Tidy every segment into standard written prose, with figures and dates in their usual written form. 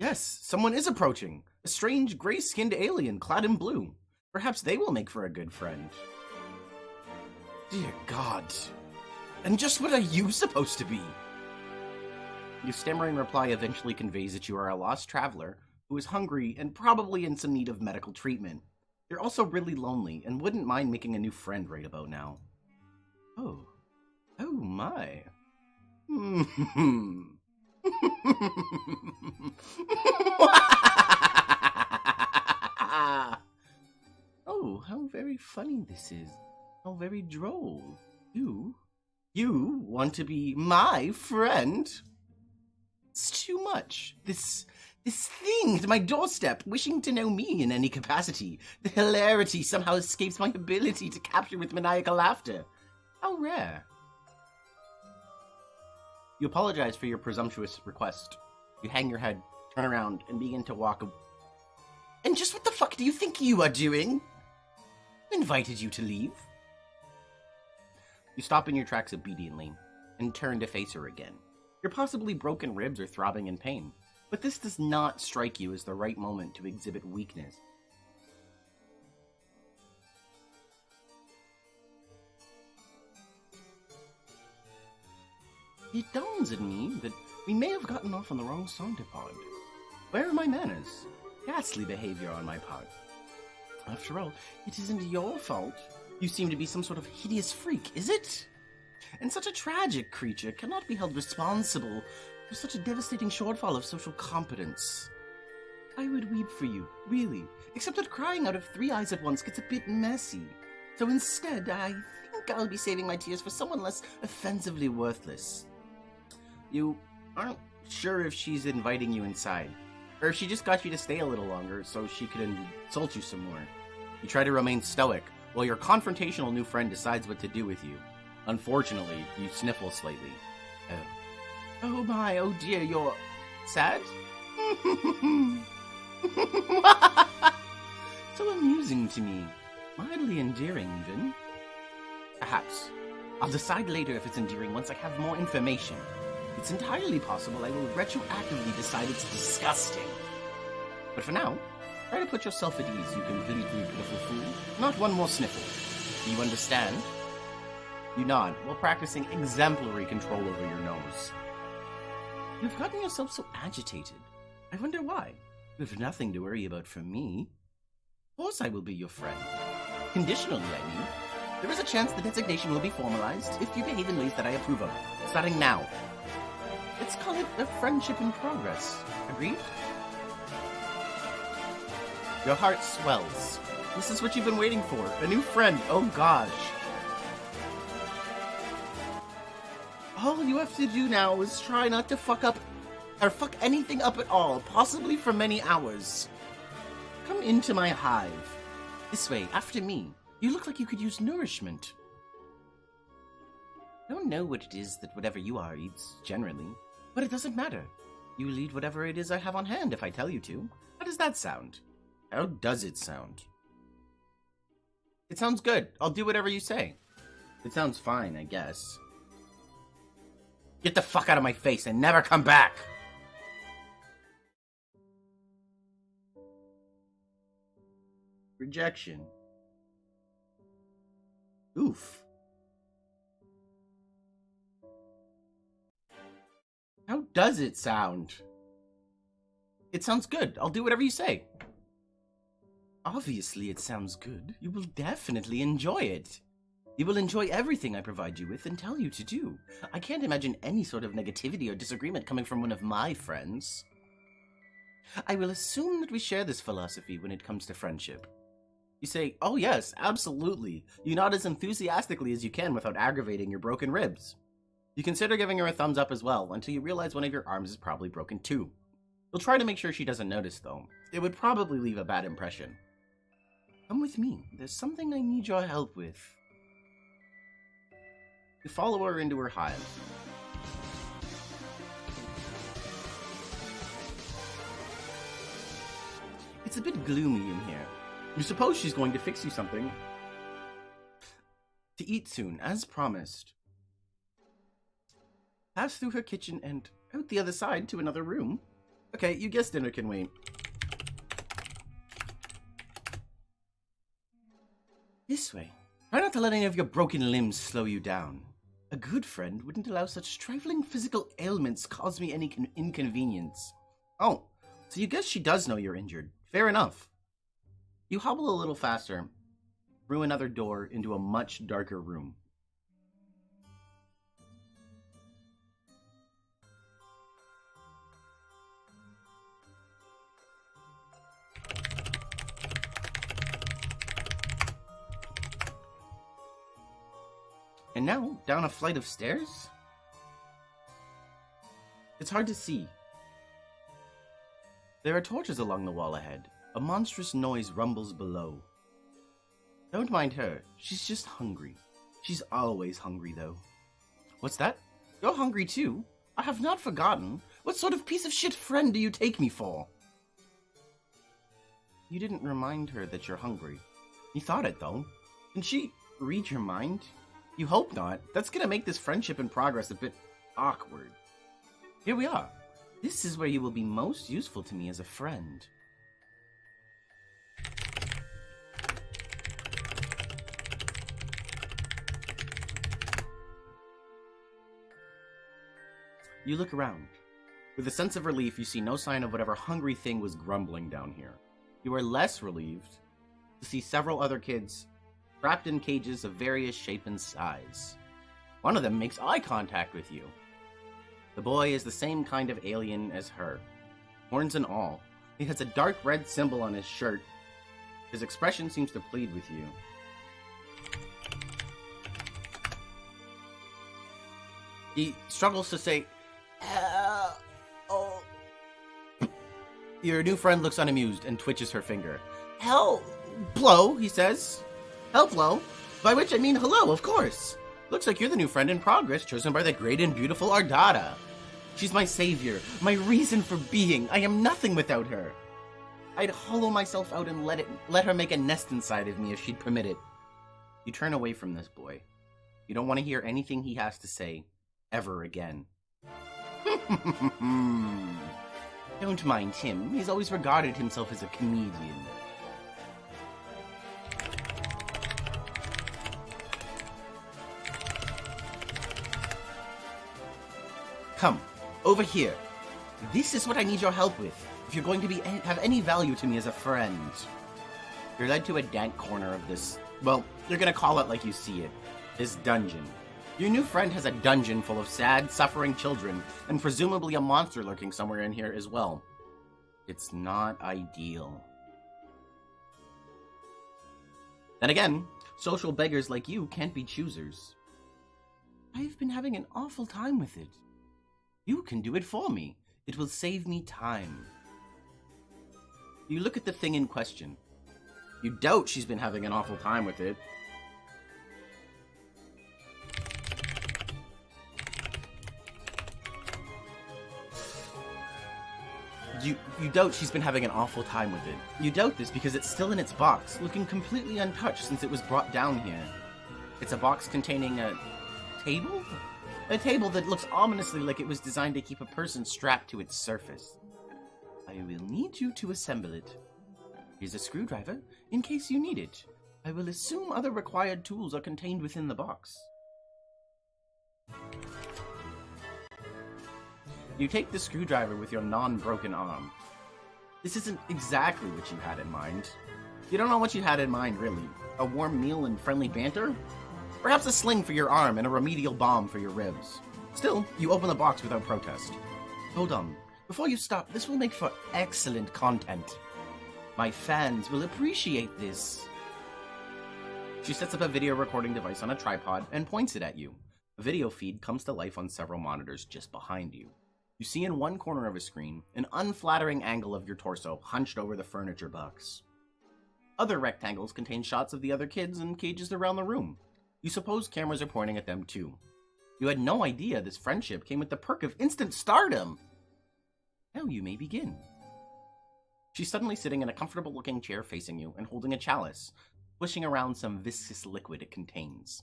Yes, someone is approaching. A strange, gray-skinned alien clad in blue. Perhaps they will make for a good friend. Dear God. And just what are you supposed to be? Your stammering reply eventually conveys that you are a lost traveler who is hungry and probably in some need of medical treatment. You're also really lonely and wouldn't mind making a new friend right about now. Oh. Oh my. Oh, how very funny this is. How very droll. You want to be my friend? It's too much. This thing at my doorstep, wishing to know me in any capacity. The hilarity somehow escapes my ability to capture with maniacal laughter. How rare. You apologize for your presumptuous request. You hang your head, turn around, and begin to walk. And just what the fuck do you think you are doing? Who invited you to leave? You stop in your tracks obediently, and turn to face her again. Your possibly broken ribs are throbbing in pain, but this does not strike you as the right moment to exhibit weakness. It dawns on me that we may have gotten off on the wrong saunter pod. Where are my manners? Ghastly behavior on my part. After all, it isn't your fault. You seem to be some sort of hideous freak, is it? And such a tragic creature cannot be held responsible for such a devastating shortfall of social competence. I would weep for you, really, except that crying out of three eyes at once gets a bit messy. So instead, I think I'll be saving my tears for someone less offensively worthless. You aren't sure if she's inviting you inside, or if she just got you to stay a little longer so she could insult you some more. You try to remain stoic, while your confrontational new friend decides what to do with you. Unfortunately, you sniffle slightly. Oh my, oh dear, you're sad? So amusing to me. Mildly endearing, even. Perhaps. I'll decide later if it's endearing once I have more information. It's entirely possible I will retroactively decide it's disgusting. But for now, try to put yourself at ease, you completely pitiful fool. Not one more sniffle. Do you understand? You nod, while practicing exemplary control over your nose. You've gotten yourself so agitated. I wonder why. You have nothing to worry about from me. Of course I will be your friend. Conditionally, I mean. There is a chance the designation will be formalized if you behave in ways that I approve of, starting now. Let's call it a friendship in progress. Agreed? Your heart swells. This is what you've been waiting for. A new friend. Oh gosh. All you have to do now is try not to fuck up, or fuck anything up at all, possibly for many hours. Come into my hive. This way, after me. You look like you could use nourishment. I don't know what it is that whatever you are eats, generally. But it doesn't matter. You will eat whatever it is I have on hand if I tell you to. How does that sound? How does it sound? It sounds good. I'll do whatever you say. It sounds fine, I guess. Get the fuck out of my face and never come back! Rejection. Oof. How does it sound? It sounds good. I'll do whatever you say. Obviously it sounds good. You will definitely enjoy it. You will enjoy everything I provide you with and tell you to do. I can't imagine any sort of negativity or disagreement coming from one of my friends. I will assume that we share this philosophy when it comes to friendship. You say, oh yes, absolutely. You nod as enthusiastically as you can without aggravating your broken ribs. You consider giving her a thumbs up as well, until you realize one of your arms is probably broken too. You'll try to make sure she doesn't notice though. It would probably leave a bad impression. Come with me. There's something I need your help with. You follow her into her hive. It's a bit gloomy in here. You suppose she's going to fix you something. To eat soon, as promised. Pass through her kitchen and out the other side to another room. Okay, you guessed dinner can wait. This way. Try not to let any of your broken limbs slow you down. A good friend wouldn't allow such trifling physical ailments cause me any inconvenience. Oh, so you guess she does know you're injured. Fair enough. You hobble a little faster, through another door into a much darker room. And now, down a flight of stairs? It's hard to see. There are torches along the wall ahead. A monstrous noise rumbles below. Don't mind her. She's just hungry. She's always hungry, though. What's that? You're hungry, too? I have not forgotten. What sort of piece of shit friend do you take me for? You didn't remind her that you're hungry. You thought it, though. Can she read your mind? You hope not. That's gonna make this friendship in progress a bit awkward. Here we are. This is where you will be most useful to me as a friend. You look around. With a sense of relief, you see no sign of whatever hungry thing was grumbling down here. You are less relieved to see several other kids trapped in cages of various shape and size. One of them makes eye contact with you. The boy is the same kind of alien as her, horns and all. He has a dark red symbol on his shirt. His expression seems to plead with you. He struggles to say, oh. Your new friend looks unamused and twitches her finger. Hello, he says. Hello, by which I mean hello, of course. Looks like you're the new friend in progress, chosen by the great and beautiful Ardata. She's my savior, my reason for being. I am nothing without her. I'd hollow myself out and let her make a nest inside of me if she'd permit it. You turn away from this boy. You don't want to hear anything he has to say, ever again. Don't mind him. He's always regarded himself as a comedian. Come, over here. This is what I need your help with, if you're going to have any value to me as a friend. You're led to a dank corner of this, well, you're gonna call it like you see it, this dungeon. Your new friend has a dungeon full of sad, suffering children, and presumably a monster lurking somewhere in here as well. It's not ideal. Then again, social beggars like you can't be choosers. I've been having an awful time with it. You can do it for me. It will save me time. You look at the thing in question. You doubt she's been having an awful time with it. You doubt she's been having an awful time with it. You doubt this because it's still in its box, looking completely untouched since it was brought down here. It's a box containing a table? A table that looks ominously like it was designed to keep a person strapped to its surface. I will need you to assemble it. Here's a screwdriver, in case you need it. I will assume other required tools are contained within the box. You take the screwdriver with your non-broken arm. This isn't exactly what you had in mind. You don't know what you had in mind, really. A warm meal and friendly banter? Perhaps a sling for your arm and a remedial bomb for your ribs. Still, you open the box without protest. Hold on. Before you stop, this will make for excellent content. My fans will appreciate this. She sets up a video recording device on a tripod and points it at you. A video feed comes to life on several monitors just behind you. You see in one corner of a screen an unflattering angle of your torso hunched over the furniture box. Other rectangles contain shots of the other kids and cages around the room. You suppose cameras are pointing at them too. You had no idea this friendship came with the perk of instant stardom. Now you may begin. She's suddenly sitting in a comfortable-looking chair facing you and holding a chalice, pushing around some viscous liquid it contains.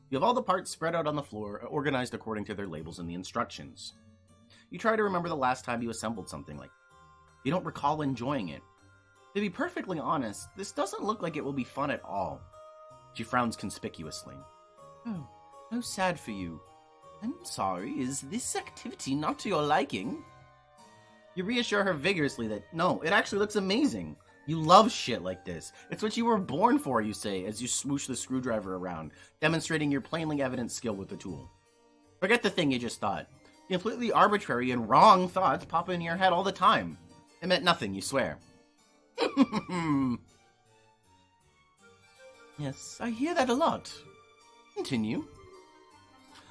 You have all the parts spread out on the floor, organized according to their labels in the instructions. You try to remember the last time you assembled something like You don't recall enjoying it. To be perfectly honest, this doesn't look like it will be fun at all. She frowns conspicuously. Oh, how sad for you. I'm sorry, is this activity not to your liking? You reassure her vigorously that, no, it actually looks amazing. You love shit like this. It's what you were born for, you say, as you swoosh the screwdriver around, demonstrating your plainly evident skill with the tool. Forget the thing you just thought. Completely arbitrary and wrong thoughts pop into your head all the time. It meant nothing, you swear. Yes, I hear that a lot. Continue.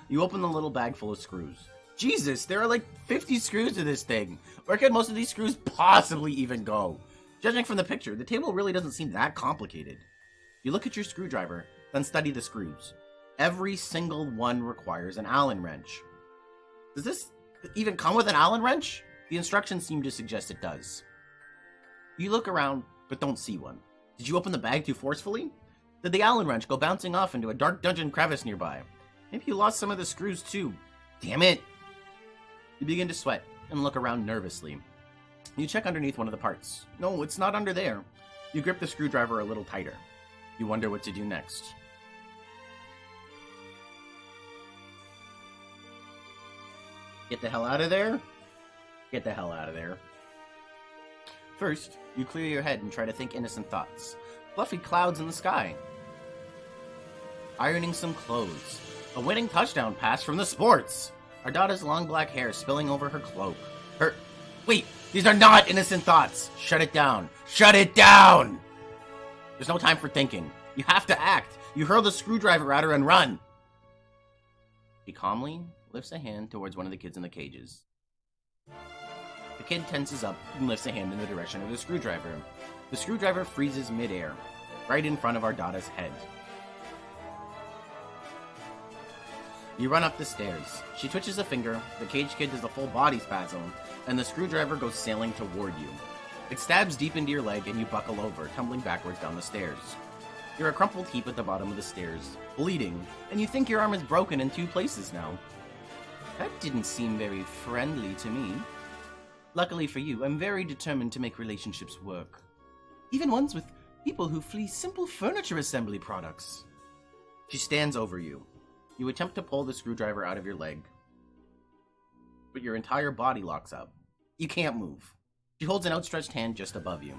You open the little bag full of screws. Jesus, there are like 50 screws to this thing. Where could most of these screws possibly even go? Judging from the picture, the table really doesn't seem that complicated. You look at your screwdriver, then study the screws. Every single one requires an Allen wrench. Does this even come with an Allen wrench? The instructions seem to suggest it does. You look around, but don't see one. Did you open the bag too forcefully? Did the Allen wrench go bouncing off into a dark dungeon crevice nearby? Maybe you lost some of the screws too. Damn it! You begin to sweat and look around nervously. You check underneath one of the parts. No, it's not under there. You grip the screwdriver a little tighter. You wonder what to do next. Get the hell out of there? Get the hell out of there. First, you clear your head and try to think innocent thoughts. Fluffy clouds in the sky. Ironing some clothes. A winning touchdown pass from the sports. Ardata's long black hair spilling over her cloak. Wait, these are not innocent thoughts. Shut it down. Shut it down! There's no time for thinking. You have to act. You hurl the screwdriver at her and run. She calmly lifts a hand towards one of the kids in the cages. The kid tenses up and lifts a hand in the direction of the screwdriver. The screwdriver freezes midair, right in front of Ardata's head. You run up the stairs. She twitches a finger, the cage kid does a full body spasm, and the screwdriver goes sailing toward you. It stabs deep into your leg and you buckle over, tumbling backwards down the stairs. You're a crumpled heap at the bottom of the stairs, bleeding, and you think your arm is broken in 2 places now. That didn't seem very friendly to me. Luckily for you, I'm very determined to make relationships work. Even ones with people who flee simple furniture assembly products. She stands over you. You attempt to pull the screwdriver out of your leg, but your entire body locks up. You can't move. She holds an outstretched hand just above you.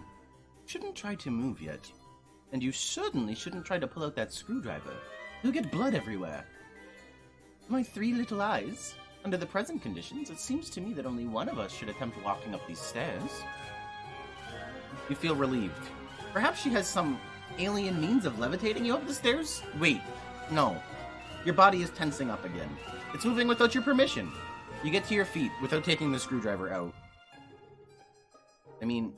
Shouldn't try to move yet. And you certainly shouldn't try to pull out that screwdriver. You'll get blood everywhere. My 3 little eyes. Under the present conditions, it seems to me that only one of us should attempt walking up these stairs. You feel relieved. Perhaps she has some alien means of levitating you up the stairs? Wait, no. Your body is tensing up again. It's moving without your permission. You get to your feet without taking the screwdriver out. You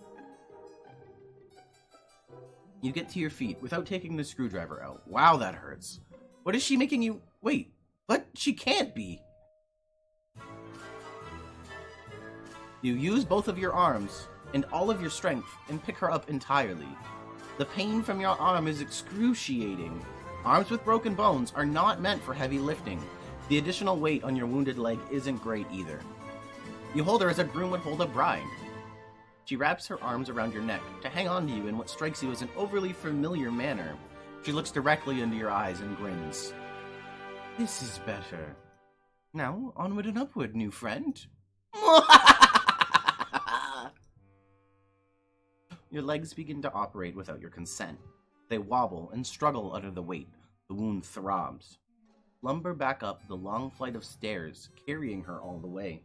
get to your feet without taking the screwdriver out. Wow, that hurts. What is she making you... Wait, what? She can't be. You use both of your arms and all of your strength and pick her up entirely. The pain from your arm is excruciating. Arms with broken bones are not meant for heavy lifting. The additional weight on your wounded leg isn't great either. You hold her as a groom would hold a bride. She wraps her arms around your neck to hang on to you in what strikes you as an overly familiar manner. She looks directly into your eyes and grins. This is better. Now, onward and upward, new friend. Your legs begin to operate without your consent. They wobble and struggle under the weight. The wound throbs. Lumber back up the long flight of stairs, carrying her all the way.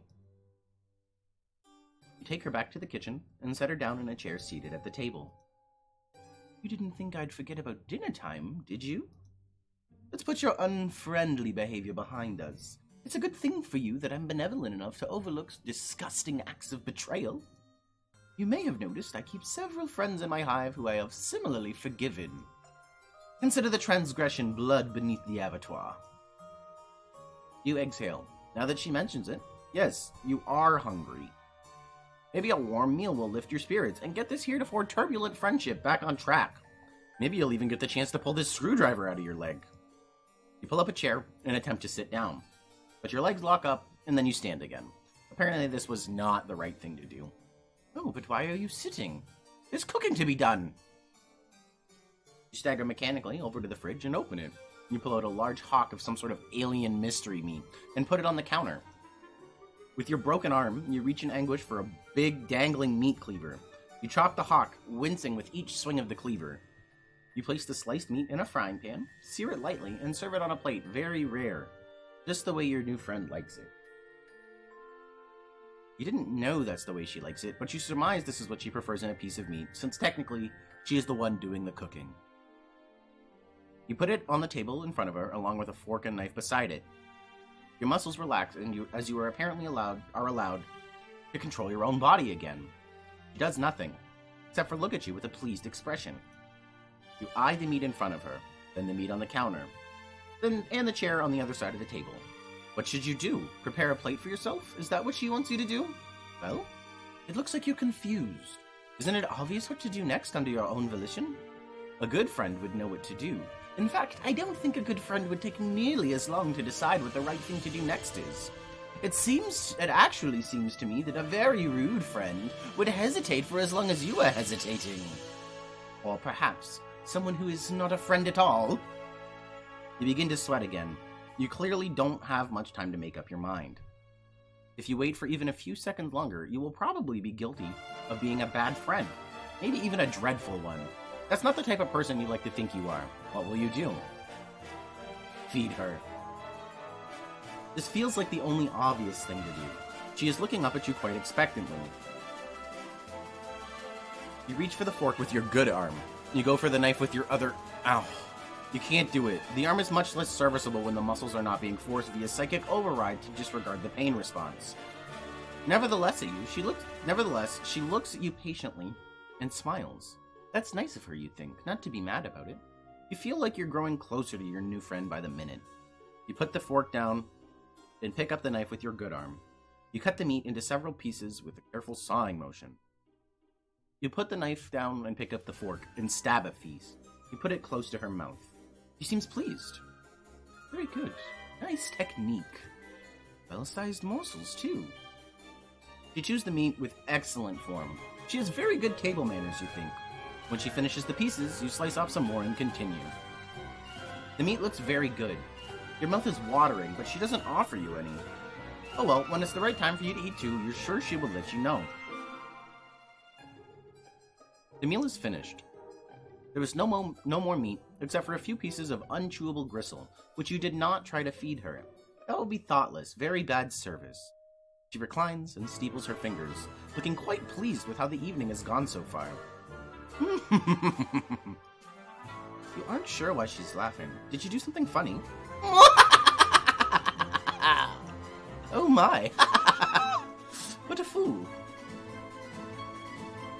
You take her back to the kitchen and set her down in a chair seated at the table. You didn't think I'd forget about dinner time, did you? Let's put your unfriendly behavior behind us. It's a good thing for you that I'm benevolent enough to overlook disgusting acts of betrayal. You may have noticed I keep several friends in my hive who I have similarly forgiven. Consider the transgression blood beneath the abattoir. You exhale. Now that she mentions it, yes, you are hungry. Maybe a warm meal will lift your spirits and get this heretofore turbulent friendship back on track. Maybe you'll even get the chance to pull this screwdriver out of your leg. You pull up a chair and attempt to sit down, but your legs lock up and then you stand again. Apparently this was not the right thing to do. Oh, but why are you sitting? There's cooking to be done. You stagger mechanically over to the fridge and open it. You pull out a large hock of some sort of alien mystery meat and put it on the counter. With your broken arm, you reach in anguish for a big, dangling meat cleaver. You chop the hock, wincing with each swing of the cleaver. You place the sliced meat in a frying pan, sear it lightly, and serve it on a plate, very rare. Just the way your new friend likes it. You didn't know that's the way she likes it, but you surmise this is what she prefers in a piece of meat, since technically, she is the one doing the cooking. You put it on the table in front of her, along with a fork and knife beside it. Your muscles relax, and as you are apparently allowed to control your own body again. She does nothing, except for look at you with a pleased expression. You eye the meat in front of her, then the meat on the counter, and the chair on the other side of the table. What should you do? Prepare a plate for yourself? Is that what she wants you to do? Well, it looks like you're confused. Isn't it obvious what to do next under your own volition? A good friend would know what to do. In fact, I don't think a good friend would take nearly as long to decide what the right thing to do next is. It actually seems to me that a very rude friend would hesitate for as long as you are hesitating. Or perhaps someone who is not a friend at all. You begin to sweat again. You clearly don't have much time to make up your mind. If you wait for even a few seconds longer, you will probably be guilty of being a bad friend. Maybe even a dreadful one. That's not the type of person you like to think you are. What will you do? Feed her. This feels like the only obvious thing to do. She is looking up at you quite expectantly. You reach for the fork with your good arm. You go for the knife with your other... Ow. You can't do it. The arm is much less serviceable when the muscles are not being forced via psychic override to disregard the pain response. Nevertheless, she looks at you patiently and smiles. That's nice of her, you think, not to be mad about it. You feel like you're growing closer to your new friend by the minute. You put the fork down, then pick up the knife with your good arm. You cut the meat into several pieces with a careful sawing motion. You put the knife down and pick up the fork and stab a piece. You put it close to her mouth. She seems pleased. Very good. Nice technique. Well-sized morsels, too. She chews the meat with excellent form. She has very good table manners, you think. When she finishes the pieces, you slice off some more and continue. The meat looks very good. Your mouth is watering, but she doesn't offer you any. Oh well, when it's the right time for you to eat too, you're sure she will let you know. The meal is finished. There was no more meat, except for a few pieces of unchewable gristle, which you did not try to feed her. That would be thoughtless, very bad service. She reclines and steeples her fingers, looking quite pleased with how the evening has gone so far. You aren't sure why she's laughing. Did you do something funny? Oh my! What a fool!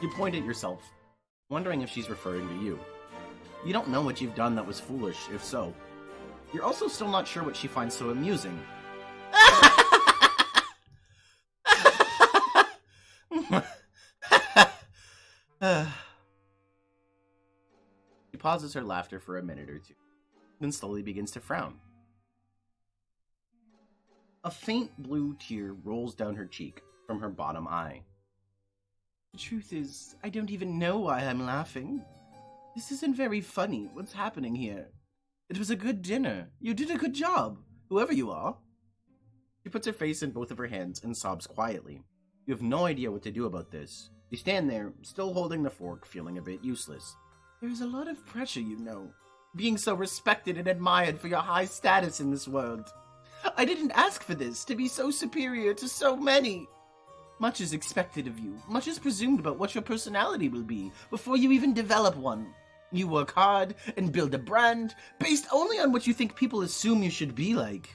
You point at yourself, wondering if she's referring to you. You don't know what you've done that was foolish, if so. You're also still not sure what she finds so amusing. She pauses her laughter for a minute or two, then slowly begins to frown. A faint blue tear rolls down her cheek from her bottom eye. The truth is, I don't even know why I'm laughing. This isn't very funny. What's happening here? It was a good dinner. You did a good job, whoever you are. She puts her face in both of her hands and sobs quietly. You have no idea what to do about this. You stand there, still holding the fork, feeling a bit useless. There's a lot of pressure, you know, being so respected and admired for your high status in this world. I didn't ask for this, to be so superior to so many. Much is expected of you. Much is presumed about what your personality will be before you even develop one. You work hard and build a brand based only on what you think people assume you should be like.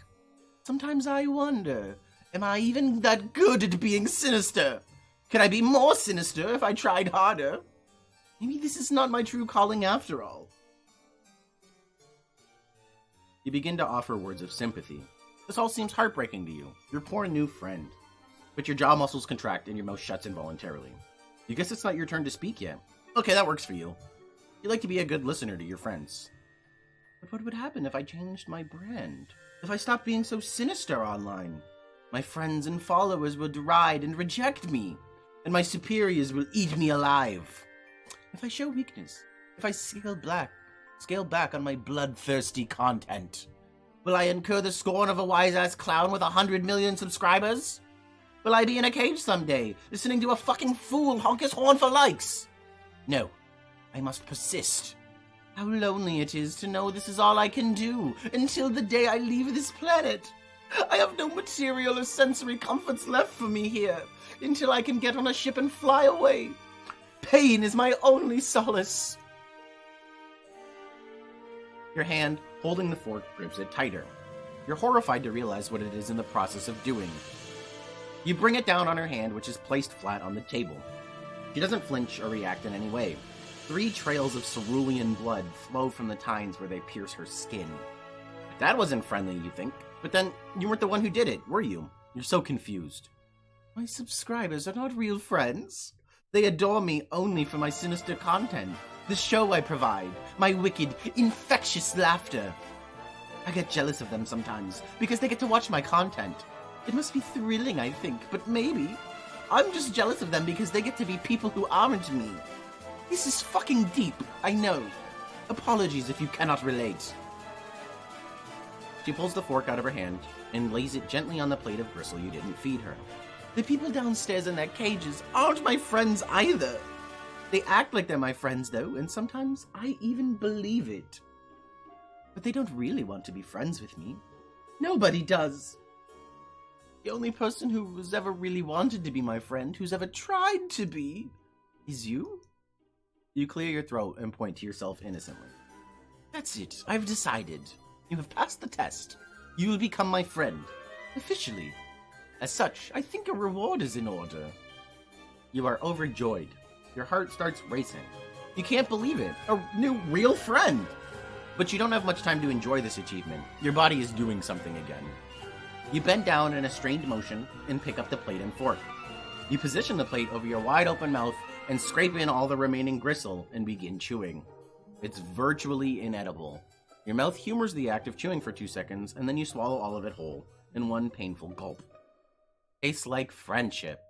Sometimes I wonder, am I even that good at being sinister? Could I be more sinister if I tried harder? Maybe this is not my true calling after all. You begin to offer words of sympathy. This all seems heartbreaking to you, your poor new friend. But your jaw muscles contract and your mouth shuts involuntarily. You guess it's not your turn to speak yet. Okay, that works for you. You like to be a good listener to your friends. But what would happen if I changed my brand? If I stopped being so sinister online? My friends and followers would deride and reject me. and my superiors will eat me alive. If I show weakness, if I scale back on my bloodthirsty content, will I incur the scorn of a wise-ass clown with 100 million subscribers? Will I be in a cage someday, listening to a fucking fool honk his horn for likes? No, I must persist. How lonely it is to know this is all I can do until the day I leave this planet. I have no material or sensory comforts left for me here until I can get on a ship and fly away. Pain is my only solace. Your hand, holding the fork, grips it tighter. You're horrified to realize what it is in the process of doing. You bring it down on her hand, which is placed flat on the table. She doesn't flinch or react in any way. 3 trails of cerulean blood flow from the tines where they pierce her skin. That wasn't friendly, you think. But then, you weren't the one who did it, were you? You're so confused. My subscribers are not real friends. They adore me only for my sinister content, the show I provide, my wicked, infectious laughter. I get jealous of them sometimes, because they get to watch my content. It must be thrilling, I think, but maybe I'm just jealous of them because they get to be people who aren't me. This is fucking deep, I know. Apologies if you cannot relate. She pulls the fork out of her hand and lays it gently on the plate of gristle you didn't feed her. The people downstairs in their cages aren't my friends either. They act like they're my friends, though, and sometimes I even believe it. But they don't really want to be friends with me. Nobody does. The only person who has ever really wanted to be my friend, who's ever tried to be, is you? You clear your throat and point to yourself innocently. That's it. I've decided. You have passed the test. You will become my friend. Officially. As such, I think a reward is in order. You are overjoyed. Your heart starts racing. You can't believe it. A new real friend. But you don't have much time to enjoy this achievement. Your body is doing something again. You bend down in a strained motion and pick up the plate and fork. You position the plate over your wide open mouth and scrape in all the remaining gristle and begin chewing. It's virtually inedible. Your mouth humors the act of chewing for 2 seconds, and then you swallow all of it whole in one painful gulp. Tastes like friendship.